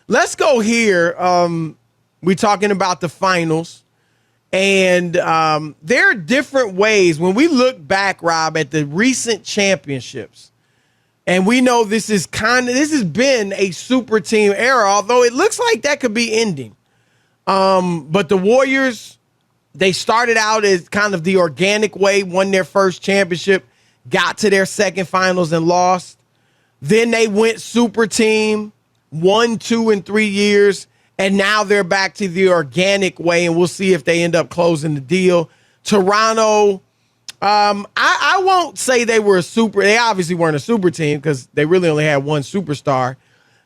let's go here. We're talking about the finals. And there are different ways when we look back, Rob, at the recent championships. And we know this has been a super team era, although it looks like that could be ending. But the Warriors, they started out as kind of the organic way, won their first championship, got to their second finals and lost. Then they went super team, 1, 2, and 3 years. And now they're back to the organic way, and we'll see if they end up closing the deal. Toronto, I won't say they were they obviously weren't a super team because they really only had one superstar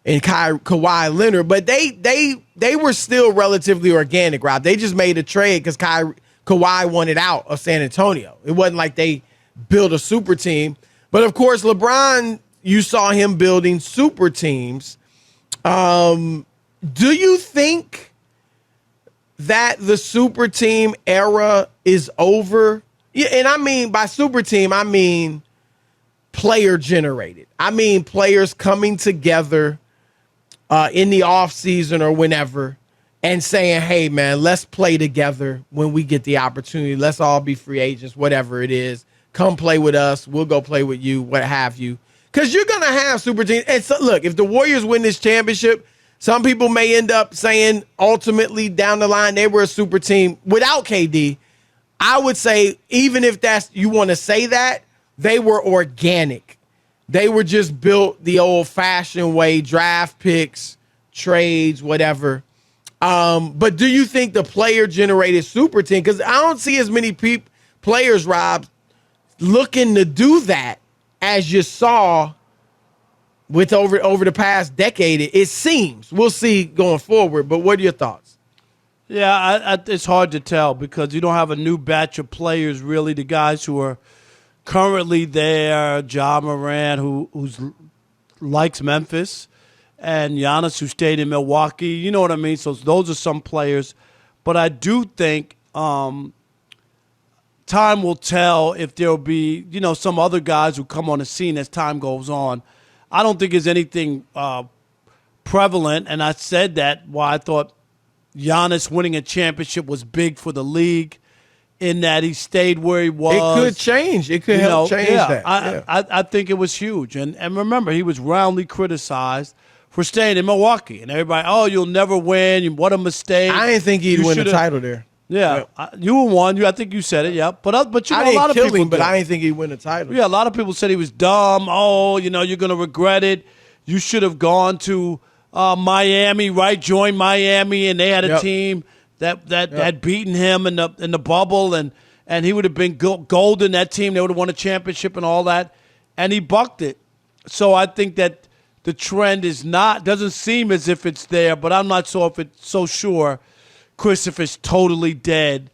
in Kawhi Leonard, but they were still relatively organic, Rob. They just made a trade because Kawhi wanted out of San Antonio. It wasn't like they built a super team. But, of course, LeBron, you saw him building super teams. Do you think that the super team era is over? Yeah, and I mean, by super team, I mean player generated. I mean players coming together in the offseason or whenever and saying, hey, man, let's play together when we get the opportunity. Let's all be free agents, whatever it is. Come play with us. We'll go play with you, what have you. Because you're going to have super teams. And so, look, if the Warriors win this championship, some people may end up saying ultimately down the line they were a super team without KD. I would say even if you want to say that, they were organic. They were just built the old-fashioned way, draft picks, trades, whatever. But do you think the player-generated super team, because I don't see as many players, Rob, looking to do that as you saw with over the past decade, it seems. We'll see going forward, but what are your thoughts? Yeah, it's hard to tell because you don't have a new batch of players, really. The guys who are currently there, Ja Morant, who likes Memphis, and Giannis, who stayed in Milwaukee. You know what I mean? So those are some players. But I do think time will tell if there will be, some other guys who come on the scene as time goes on. I don't think there's anything prevalent, and I said that why I thought Giannis winning a championship was big for the league in that he stayed where he was. It could change. It could help change that. I think it was huge. And remember, he was roundly criticized for staying in Milwaukee. And everybody, you'll never win. What a mistake. I didn't think he'd win the title there. Yeah, you were one. I think you said it. Yeah, but a lot of people. But I didn't think he'd win the title. Yeah, a lot of people said he was dumb. You're going to regret it. You should have gone to Miami, right? Joined Miami, and they had a team that had beaten him in the bubble, and he would have been gold in that team. They would have won a championship and all that, and he bucked it. So I think that the trend doesn't seem as if it's there, but I'm not so sure. Christopher's totally dead,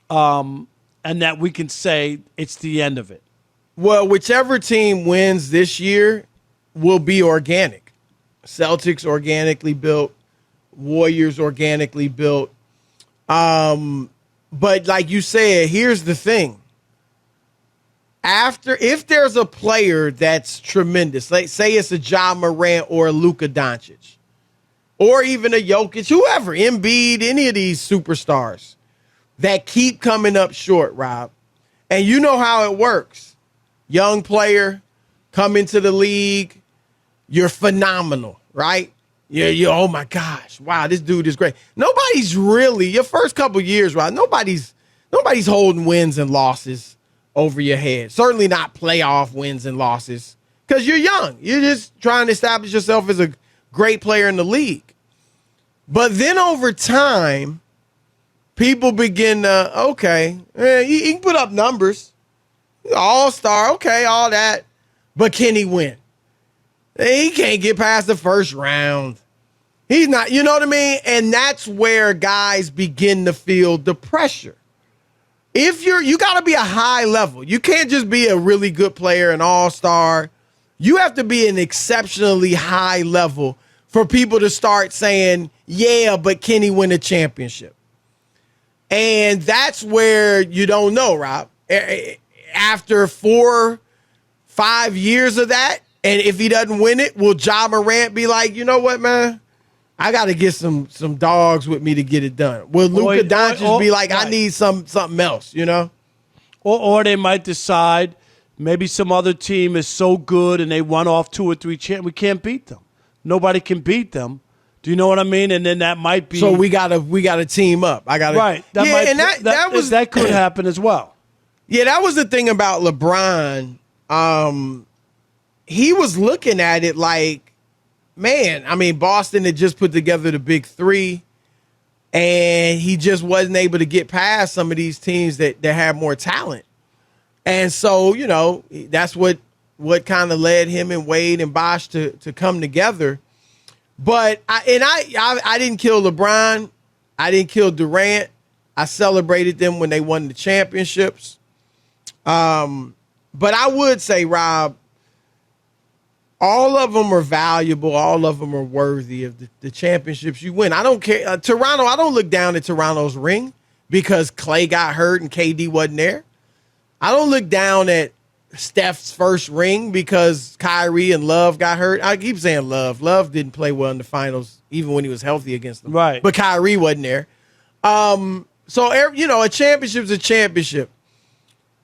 and that we can say it's the end of it. Well, whichever team wins this year will be organic. Celtics organically built, Warriors organically built. But like you said, here's the thing. If there's a player that's tremendous, like say it's a Ja Morant or a Luka Doncic, or even a Jokic, whoever, Embiid, any of these superstars that keep coming up short, Rob. And you know how it works. Young player, come into the league, you're phenomenal, right? You're oh my gosh, wow, this dude is great. Nobody's really, your first couple years, Rob, nobody's holding wins and losses over your head. Certainly not playoff wins and losses because you're young. You're just trying to establish yourself as a great player in the league. But then over time, people begin to, he can put up numbers. All-star, okay, all that. But can he win? He can't get past the first round. He's not, you know what I mean? And that's where guys begin to feel the pressure. If you got to be a high level. You can't just be a really good player, an all-star. You have to be an exceptionally high level for people to start saying, yeah, but can he win a championship? And that's where you don't know, Rob. After 4-5 years of that, and if he doesn't win it, will Ja Morant be like, you know what, man? I got to get some dogs with me to get it done. Will Luka Doncic be like, right. I need something else, you know? Or they might decide maybe some other team is so good and they won off 2 or 3 champs. We can't beat them. Nobody can beat them. Do you know what I mean? And then that might be. So we gotta team up. I gotta right. That could happen as well. Yeah, that was the thing about LeBron. He was looking at it like, man, I mean, Boston had just put together the big three, and he just wasn't able to get past some of these teams that have more talent. And so, you know, that's what kind of led him and Wade and Bosh to come together. But I didn't kill LeBron. I didn't kill Durant. I celebrated them when they won the championships. But I would say, Rob, all of them are valuable. All of them are worthy of the championships you win. I don't care. Toronto, I don't look down at Toronto's ring because Clay got hurt and KD wasn't there. I don't look down at Steph's first ring because Kyrie and Love got hurt. I keep saying Love. Love didn't play well in the finals, even when he was healthy against them. Right. But Kyrie wasn't there. So, you know, a championship's a championship.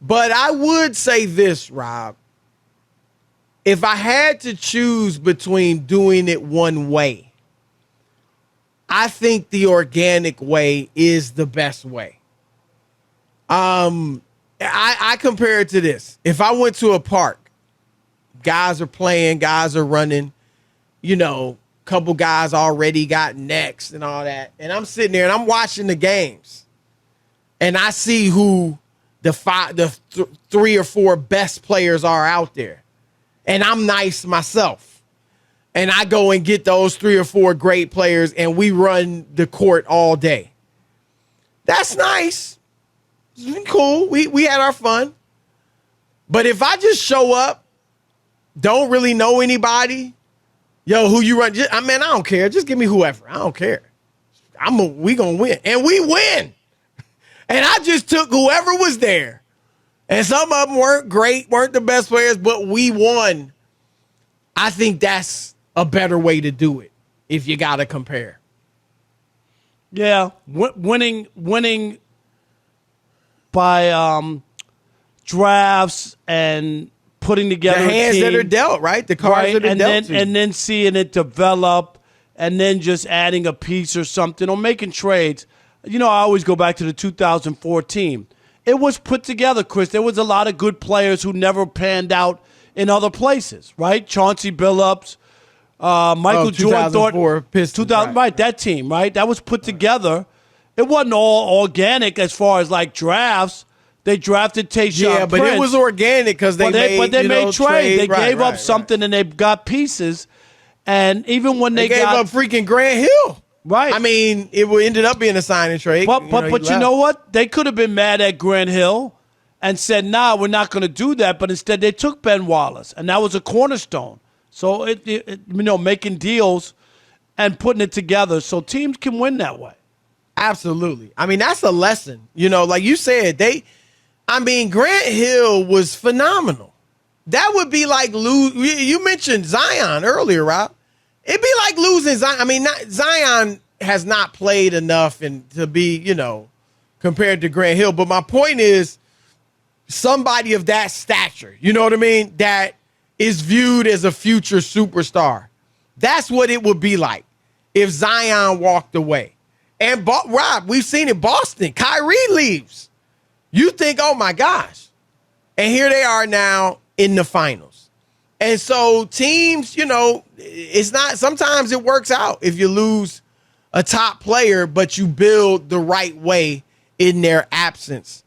But I would say this, Rob. If I had to choose between doing it one way, I think the organic way is the best way. I compare it to this. If I went to a park, guys are playing, guys are running, you know, a couple guys already got next and all that. And I'm sitting there and I'm watching the games. And I see who the 3 or 4 best players are out there. And I'm nice myself. And I go and get those 3 or 4 great players and we run the court all day. That's nice. It's cool. We had our fun. But if I just show up, don't really know anybody, yo, who you run? I don't care. Just give me whoever. I don't care. We gonna win. And we win. And I just took whoever was there. And some of them weren't great, weren't the best players, but we won. I think that's a better way to do it if you got to compare. Yeah, winning by drafts and putting together the hands a team, that are dealt, right? The cards that are dealt. And then seeing it develop and then just adding a piece or something or making trades. You know, I always go back to the 2004 team. It was put together, Chris. There was a lot of good players who never panned out in other places, right? Chauncey Billups, Michael Jordan, 2004 Pistons, 2000, right? That team, right? That was put together. It wasn't all organic as far as like drafts. They drafted Tayshaun Yeah, but Prince, it was organic because they made trades. They gave up something and they got pieces. And even when they gave up freaking Grant Hill. Right. I mean, it ended up being a sign and trade. But you know what? They could have been mad at Grant Hill and said, nah, we're not going to do that. But instead, they took Ben Wallace, and that was a cornerstone. So, making deals and putting it together so teams can win that way. Absolutely. I mean, that's a lesson. You know, like you said, Grant Hill was phenomenal. That would be like you mentioned Zion earlier, Rob. It'd be like losing Zion. I mean, Zion has not played enough and to be, compared to Grant Hill. But my point is somebody of that stature, you know what I mean, that is viewed as a future superstar. That's what it would be like if Zion walked away. And, Rob, we've seen it. Boston, Kyrie leaves. You think, oh, my gosh. And here they are now in the finals. And so teams, it's not, sometimes it works out if you lose a top player, but you build the right way in their absence.